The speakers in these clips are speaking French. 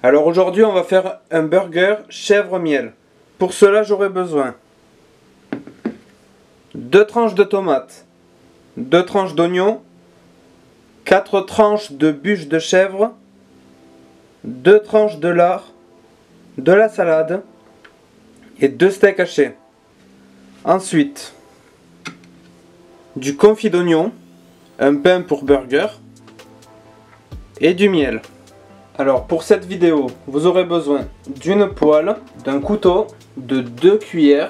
Alors aujourd'hui on va faire un burger chèvre-miel. Pour cela j'aurai besoin 2 tranches de tomates, 2 tranches d'oignons, 4 tranches de bûches de chèvre, 2 tranches de lard, de la salade et 2 steaks hachés. Ensuite, du confit d'oignon, un pain pour burger et du miel. Alors pour cette vidéo, vous aurez besoin d'une poêle, d'un couteau, de 2 cuillères,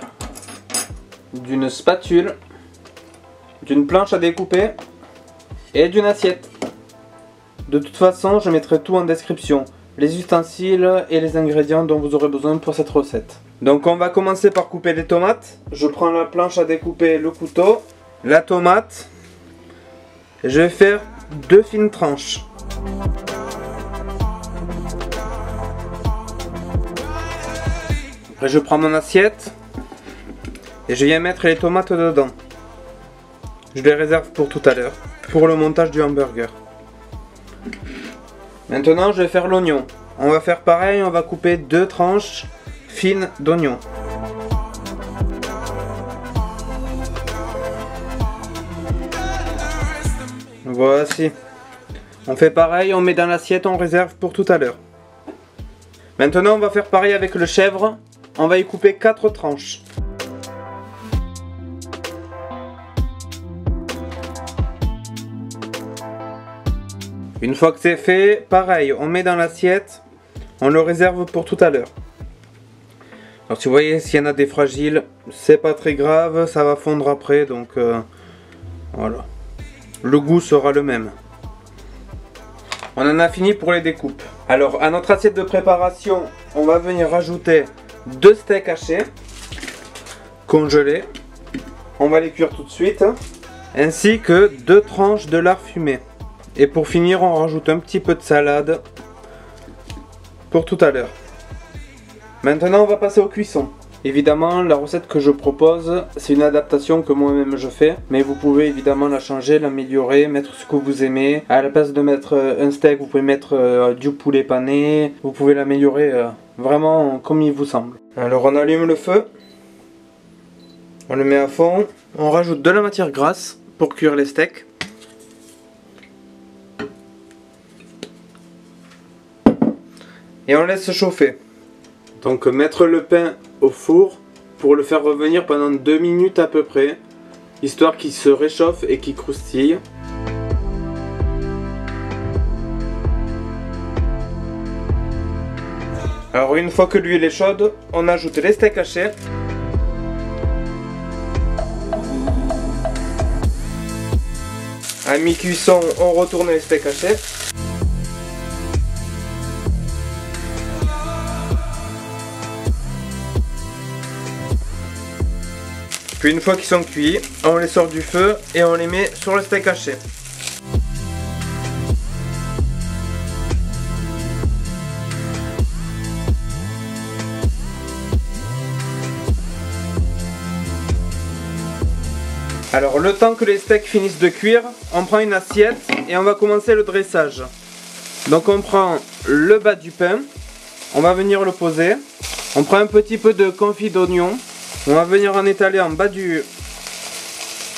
d'une spatule, d'une planche à découper et d'une assiette. De toute façon, je mettrai tout en description, les ustensiles et les ingrédients dont vous aurez besoin pour cette recette. Donc on va commencer par couper les tomates. Je prends la planche à découper, le couteau, la tomate. Et je vais faire 2 fines tranches. Après je prends mon assiette et je viens mettre les tomates dedans. Je les réserve pour tout à l'heure, pour le montage du hamburger. Maintenant je vais faire l'oignon. On va faire pareil, on va couper 2 tranches fines d'oignon. Voici. On fait pareil, on met dans l'assiette, on réserve pour tout à l'heure. Maintenant on va faire pareil avec le chèvre. On va y couper 4 tranches. Une fois que c'est fait, pareil, on met dans l'assiette, on le réserve pour tout à l'heure. Alors si vous voyez, s'il y en a des fragiles, c'est pas très grave, ça va fondre après, donc voilà. Le goût sera le même. On en a fini pour les découpes. Alors à notre assiette de préparation, on va venir rajouter 2 steaks hachés, congelés. On va les cuire tout de suite. Ainsi que 2 tranches de lard fumé. Et pour finir, on rajoute un petit peu de salade pour tout à l'heure. Maintenant, on va passer aux cuissons. Évidemment, la recette que je propose, c'est une adaptation que moi-même je fais. Mais vous pouvez évidemment la changer, l'améliorer, mettre ce que vous aimez. À la place de mettre un steak, vous pouvez mettre du poulet pané. Vous pouvez l'améliorer vraiment comme il vous semble. Alors on allume le feu. On le met à fond. On rajoute de la matière grasse pour cuire les steaks. Et on laisse chauffer. Donc mettre le pain au four pour le faire revenir pendant 2 minutes à peu près, histoire qu'il se réchauffe et qu'il croustille. Alors une fois que l'huile est chaude, on ajoute les steaks hachés. À mi-cuisson, on retourne les steaks hachés. Puis une fois qu'ils sont cuits, on les sort du feu et on les met sur le steak haché. Alors le temps que les steaks finissent de cuire, on prend une assiette et on va commencer le dressage. Donc on prend le bas du pain, on va venir le poser. On prend un petit peu de confit d'oignon. On va venir en étaler en bas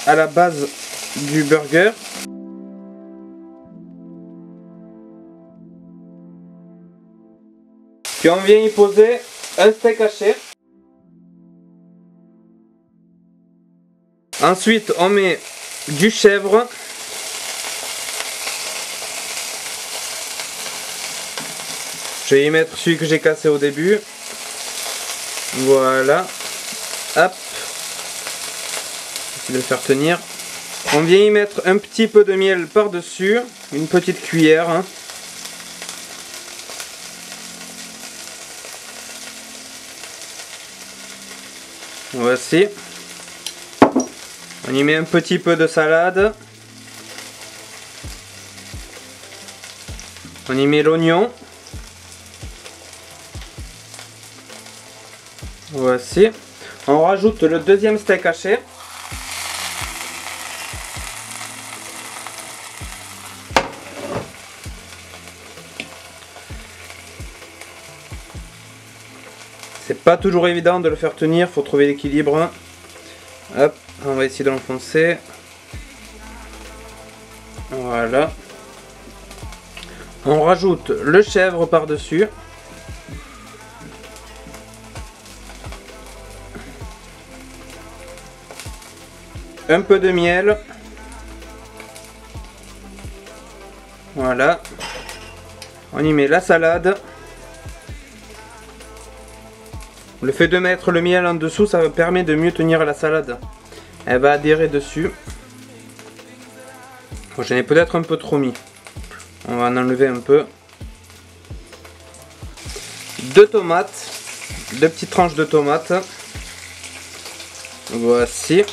à la base du burger. Puis on vient y poser un steak haché. Ensuite on met du chèvre. Je vais y mettre celui que j'ai cassé au début. Voilà. Hop, de le faire tenir. On vient y mettre un petit peu de miel par dessus, une petite cuillère. Voici. On y met un petit peu de salade. On y met l'oignon. Voici. On rajoute le deuxième steak haché. C'est pas toujours évident de le faire tenir, faut trouver l'équilibre. Hop, on va essayer de l'enfoncer. Voilà. On rajoute le chèvre par-dessus. Un peu de miel. Voilà. On y met la salade. Le fait de mettre le miel en dessous, ça permet de mieux tenir la salade. Elle va adhérer dessus. Bon, j'en ai peut-être un peu trop mis. On va en enlever un peu. 2 tomates. 2 petites tranches de tomates. Voici.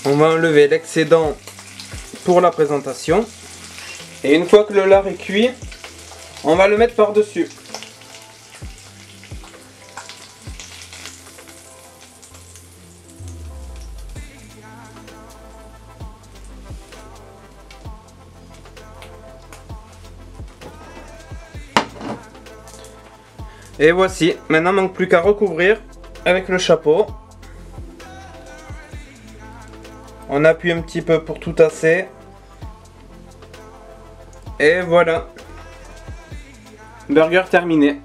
On va enlever l'excédent pour la présentation. Et une fois que le lard est cuit, on va le mettre par-dessus. Et voici, maintenant il ne manque plus qu'à recouvrir avec le chapeau. On appuie un petit peu pour tout tasser. Et voilà. Burger terminé.